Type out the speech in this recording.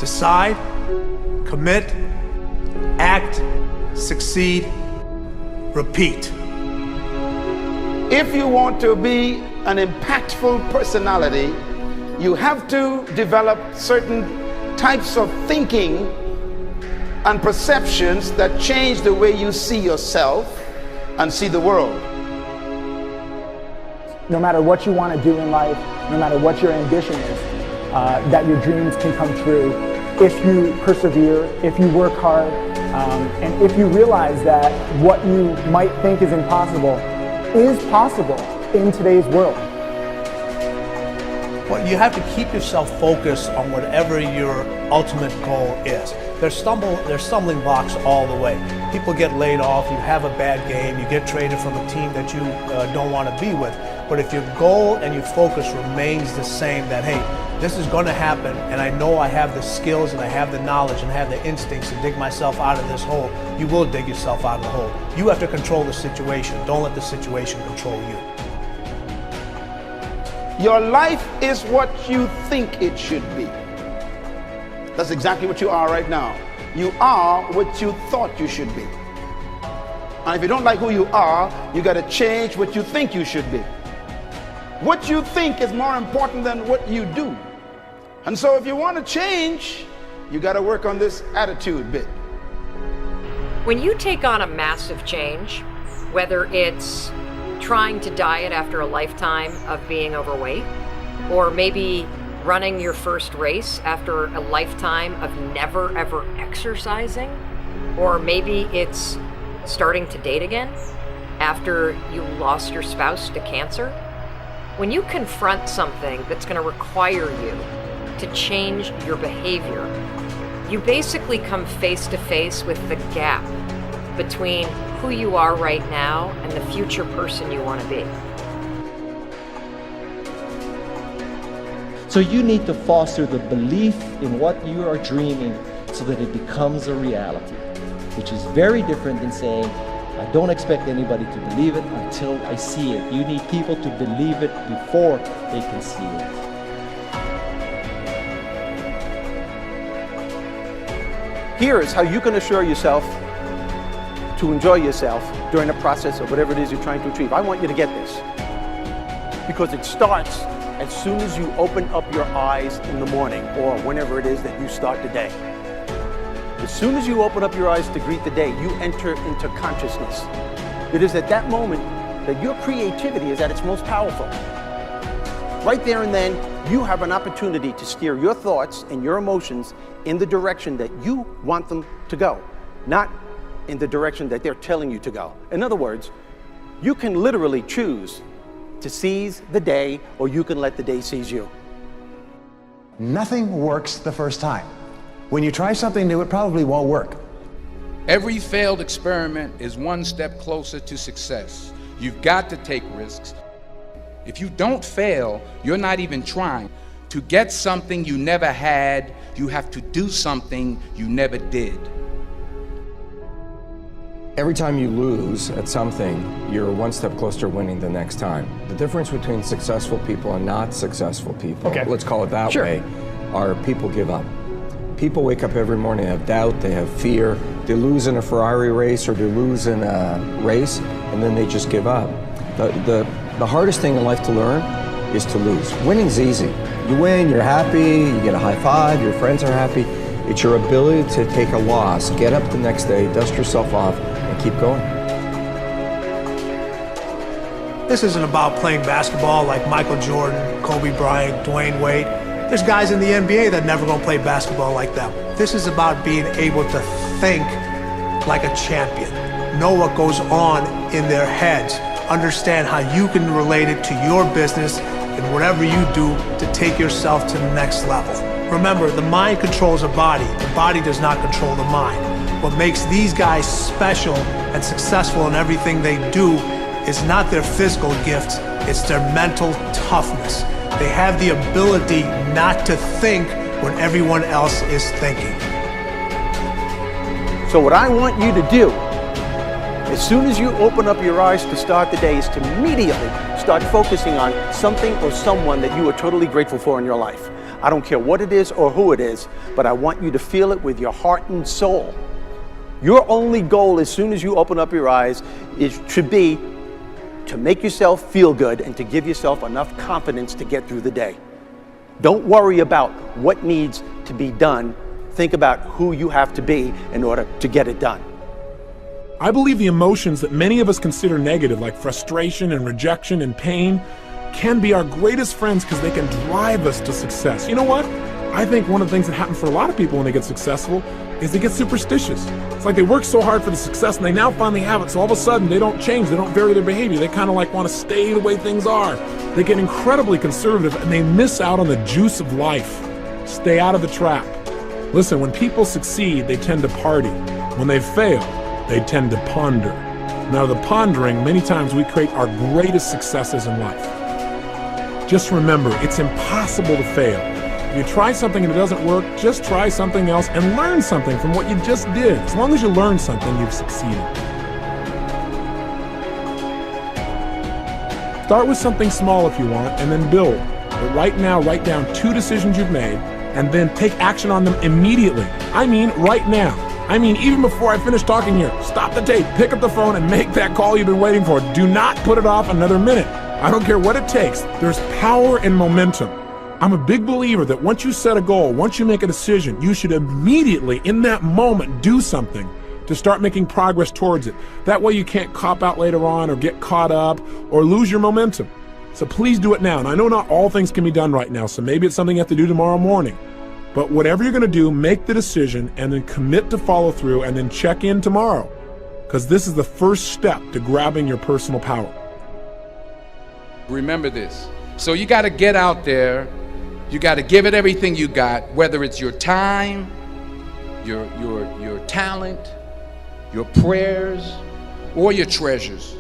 Decide, commit, act, succeed, repeat. If you want to be an impactful personality, you have to develop certain types of thinking and perceptions that change the way you see yourself and see the world. No matter what you want to do in life, no matter what your ambition is, that your dreams can come true if you persevere, if you work hard, and if you realize that what you might think is impossible is possible in today's world. Well, you have to keep yourself focused on whatever your ultimate goal is. There's stumbling blocks all the way. People get laid off, you have a bad game, you get traded from a team that you don't want to be with. But if your goal and your focus remains the same, that hey, this is going to happen, and I know I have the skills and I have the knowledge and I have the instincts to dig myself out of this hole, you will dig yourself out of the hole. You have to control the situation. Don't let the situation control you. Your life is what you think it should be. That's exactly what you are right now. You are what you thought you should be. And if you don't like who you are, you got to change what you think you should be. What you think is more important than what you do. And so if you want to change, you got to work on this attitude bit. When you take on a massive change, whether it's trying to diet after a lifetime of being overweight, or maybe running your first race after a lifetime of never ever exercising, or maybe it's starting to date again after you lost your spouse to cancer. When you confront something that's going to require you to change your behavior, you basically come face to face with the gap between who you are right now and the future person you want to be. So you need to foster the belief in what you are dreaming so that it becomes a reality, which is very different than saying, I don't expect anybody to believe it until I see it. You need people to believe it before they can see it. Here is how you can assure yourself to enjoy yourself during the process of whatever it is you're trying to achieve. I want you to get this, because it starts as soon as you open up your eyes in the morning or whenever it is that you start the day. As soon as you open up your eyes to greet the day, you enter into consciousness. It is at that moment that your creativity is at its most powerful. Right there and then, you have an opportunity to steer your thoughts and your emotions in the direction that you want them to go, not in the direction that they're telling you to go. In other words, you can literally choose to seize the day, or you can let the day seize you. Nothing works the first time. When you try something new, it probably won't work. Every failed experiment is one step closer to success. You've got to take risks. If you don't fail, you're not even trying. To get something you never had, you have to do something you never did. Every time you lose at something, you're one step closer to winning the next time. The difference between successful people and not successful people, let's call it that way, are people give up. People wake up every morning, they have doubt, they have fear, they lose in a Ferrari race or they lose in a race, and then they just give up. The hardest thing in life to learn is to lose. Winning's easy. You win, you're happy, you get a high five, your friends are happy. It's your ability to take a loss, get up the next day, dust yourself off, and keep going. This isn't about playing basketball like Michael Jordan, Kobe Bryant, Dwayne Wade. There's guys in the NBA that never gonna play basketball like them. This is about being able to think like a champion, know what goes on in their heads, understand how you can relate it to your business and whatever you do to take yourself to the next level. Remember, the mind controls the body does not control the mind. What makes these guys special and successful in everything they do is not their physical gifts, it's their mental toughness. They have the ability not to think when everyone else is thinking. So what I want you to do, as soon as you open up your eyes to start the day, is to immediately start focusing on something or someone that you are totally grateful for in your life. I don't care what it is or who it is, but I want you to feel it with your heart and soul. Your only goal as soon as you open up your eyes should be to make yourself feel good and to give yourself enough confidence to get through the day. Don't worry about what needs to be done. Think about who you have to be in order to get it done. I believe the emotions that many of us consider negative, like frustration and rejection and pain, can be our greatest friends because they can drive us to success. You know what? I think one of the things that happens for a lot of people when they get successful is they get superstitious. It's like they work so hard for the success and they now finally have it, so all of a sudden they don't change, they don't vary their behavior, they kind of like want to stay the way things are. They get incredibly conservative and they miss out on the juice of life. Stay out of the trap. Listen, when people succeed, they tend to party. When they fail, they tend to ponder. Now, the pondering, many times we create our greatest successes in life. Just remember, it's impossible to fail. If you try something and it doesn't work, just try something else and learn something from what you just did. As long as you learn something, you've succeeded. Start with something small if you want, and then build. But right now, write down 2 decisions you've made, and then take action on them immediately. I mean, right now. I mean, even before I finish talking here, stop the tape, pick up the phone, and make that call you've been waiting for. Do not put it off another minute. I don't care what it takes. There's power in momentum. I'm a big believer that once you set a goal, once you make a decision, you should immediately, in that moment, do something to start making progress towards it. That way you can't cop out later on or get caught up or lose your momentum. So please do it now. And I know not all things can be done right now, so maybe it's something you have to do tomorrow morning. But whatever you're going to do, make the decision and then commit to follow through and then check in tomorrow. Because this is the first step to grabbing your personal power. Remember this. So you got to get out there. You got to give it everything you got, whether it's your time, your talent, your prayers, or your treasures.